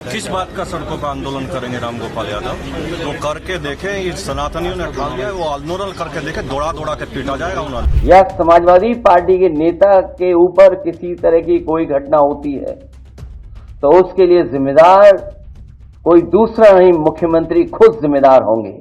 किस बात का सड़कों पर आंदोलन करेंगे रामगोपाल यादव? वो करके देखे, इस सनातनियों ने ठान लिया, वो आंदोलन करके देखे, दौड़ा दौड़ा के पीटा जाएगा उन्होंने। या समाजवादी पार्टी के नेता के ऊपर किसी तरह की कोई घटना होती है तो उसके लिए जिम्मेदार कोई दूसरा नहीं, मुख्यमंत्री खुद जिम्मेदार होंगे।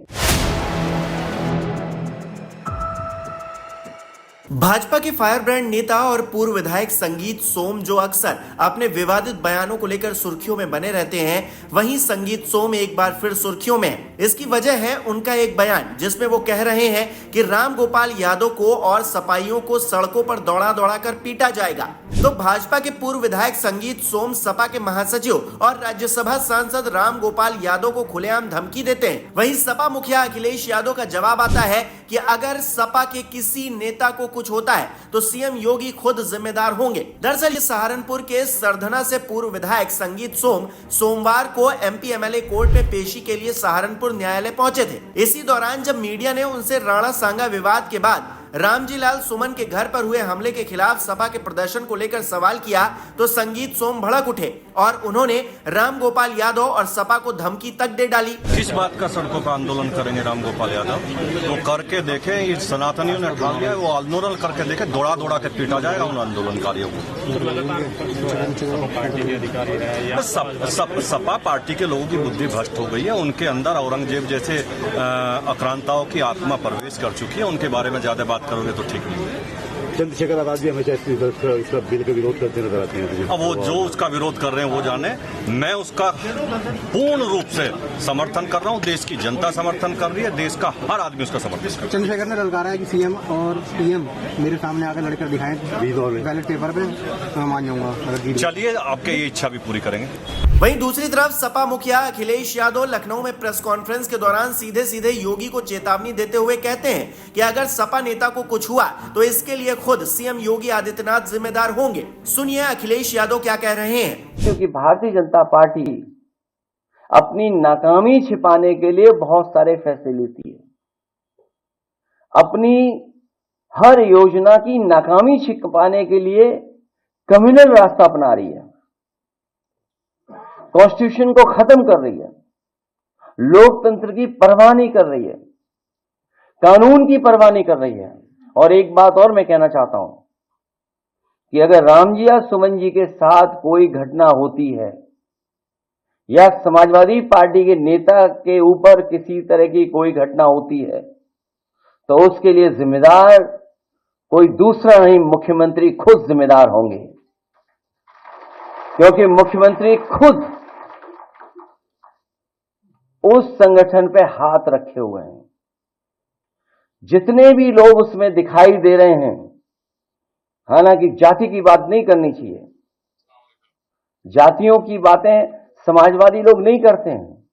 भाजपा के फायर ब्रांड नेता और पूर्व विधायक संगीत सोम जो अक्सर अपने विवादित बयानों को लेकर सुर्खियों में बने रहते हैं, वहीं संगीत सोम एक बार फिर सुर्खियों में है। इसकी वजह है उनका एक बयान जिसमें वो कह रहे हैं कि रामगोपाल यादव को और सपाइयों को सड़कों पर दौड़ा दौड़ा कर पीटा जाएगा। तो भाजपा के पूर्व विधायक संगीत सोम सपा के महासचिव और राज्यसभा सांसद रामगोपाल यादव को खुलेआम धमकी देते हैं। वहीं सपा मुखिया अखिलेश यादव का जवाब आता है कि अगर सपा के किसी नेता को कुछ होता है तो सीएम योगी खुद जिम्मेदार होंगे। दरअसल सहारनपुर के सरधना से पूर्व विधायक संगीत सोम सोमवार को एमपी एमएलए कोर्ट में पेशी के लिए सहारनपुर न्यायालय पहुंचे थे। इसी दौरान जब मीडिया ने उनसे राणा सांगा विवाद के बाद रामजी लाल सुमन के घर पर हुए हमले के खिलाफ सपा के प्रदर्शन को लेकर सवाल किया तो संगीत सोम भड़क उठे और उन्होंने रामगोपाल यादव और सपा को धमकी तक दे डाली। किस बात का सड़कों पर आंदोलन करेंगे रामगोपाल यादव? वो करके देखे, इस सनातनियों ने ठान लिया, वो आंदोलन करके देखे, दौड़ा दौड़ा के पीटा जाएगा उन आंदोलनकारियों को। सपा पार्टी के लोगों की बुद्धि भ्रष्ट हो गई है, उनके अंदर औरंगजेब जैसे आक्रांताओं की आत्मा प्रवेश कर चुकी है। उनके बारे में ज्यादा करोगे तो ठीक नहीं है। चंद्रशेखर आजाद भी हमेशा इस बिल का विरोध करते नजर आते हैं। अब वो जो उसका विरोध कर रहे हैं वो जाने, मैं उसका पूर्ण रूप से समर्थन कर रहा हूँ। देश की जनता समर्थन कर रही है, देश का हर आदमी उसका समर्थन कर रहा है। चंद्रशेखर ने ललकारा है कि सीएम और पीएम मेरे सामने आकर लड़कर दिखाएं बैलेट पेपर पे, तो मैं मान जाऊंगा। चलिए, आपके ये इच्छा भी पूरी करेंगे। वहीं दूसरी तरफ सपा मुखिया अखिलेश यादव लखनऊ में प्रेस कॉन्फ्रेंस के दौरान सीधे सीधे योगी को चेतावनी देते हुए कहते हैं कि अगर सपा नेता को कुछ हुआ तो इसके लिए खुद सीएम योगी आदित्यनाथ जिम्मेदार होंगे। सुनिए अखिलेश यादव क्या कह रहे हैं। क्योंकि भारतीय जनता पार्टी अपनी नाकामी छिपाने के लिए बहुत सारे फैसले लेती है, अपनी हर योजना की नाकामी छिपाने के लिए कम्युनल रास्ता अपना रही है, कॉन्स्टिट्यूशन को खत्म कर रही है, लोकतंत्र की परवाह नहीं कर रही है, कानून की परवाह नहीं कर रही है। और एक बात और मैं कहना चाहता हूं कि अगर रामजी या सुमन जी के साथ कोई घटना होती है या समाजवादी पार्टी के नेता के ऊपर किसी तरह की कोई घटना होती है तो उसके लिए जिम्मेदार कोई दूसरा नहीं, मुख्यमंत्री खुद जिम्मेदार होंगे। क्योंकि मुख्यमंत्री खुद उस संगठन पे हाथ रखे हुए हैं। जितने भी लोग उसमें दिखाई दे रहे हैं, हालांकि जाति की बात नहीं करनी चाहिए, जातियों की बातें समाजवादी लोग नहीं करते हैं,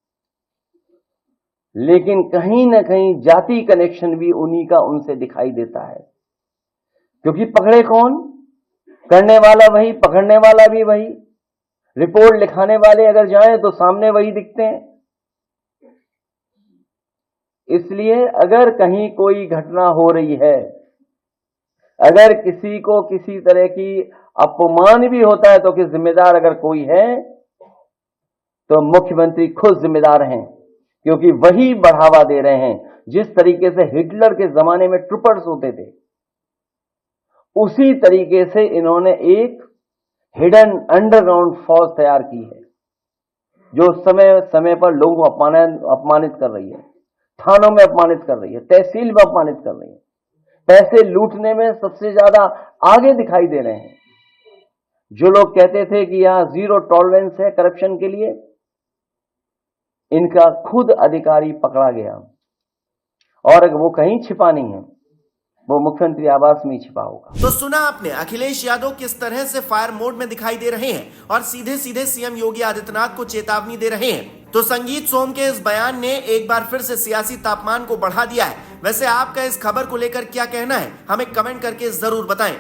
लेकिन कहीं ना कहीं जाति कनेक्शन भी उन्हीं का उनसे दिखाई देता है। क्योंकि पकड़े कौन? करने वाला वही, पकड़ने वाला भी वही, रिपोर्ट लिखाने वाले अगर जाएं तो सामने वही दिखते हैं। इसलिए अगर कहीं कोई घटना हो रही है, अगर किसी को किसी तरह की अपमान भी होता है तो कि जिम्मेदार अगर कोई है तो मुख्यमंत्री खुद जिम्मेदार हैं। क्योंकि वही बढ़ावा दे रहे हैं। जिस तरीके से हिटलर के जमाने में ट्रूपर्स होते थे, उसी तरीके से इन्होंने एक हिडन अंडरग्राउंड फौज तैयार की है जो समय समय पर लोगों को अपमानित कर रही है, थानों में अपमानित कर रही है, तहसील में अपमानित कर रही है, पैसे लूटने में सबसे ज्यादा आगे दिखाई दे रहे हैं। जो लोग कहते थे कि यहां जीरो टॉलरेंस है करप्शन के लिए, इनका खुद अधिकारी पकड़ा गया। और अगर वो कहीं छिपा नहीं है, वो मुख्यमंत्री आवास में छिपा होगा। तो सुना आपने अखिलेश यादव किस तरह से फायर मोड में दिखाई दे रहे हैं और सीधे सीधे सीएम योगी आदित्यनाथ को चेतावनी दे रहे हैं। तो संगीत सोम के इस बयान ने एक बार फिर से सियासी तापमान को बढ़ा दिया है। वैसे आपका इस खबर को लेकर क्या कहना है, हमें कमेंट करके जरूर बताएं।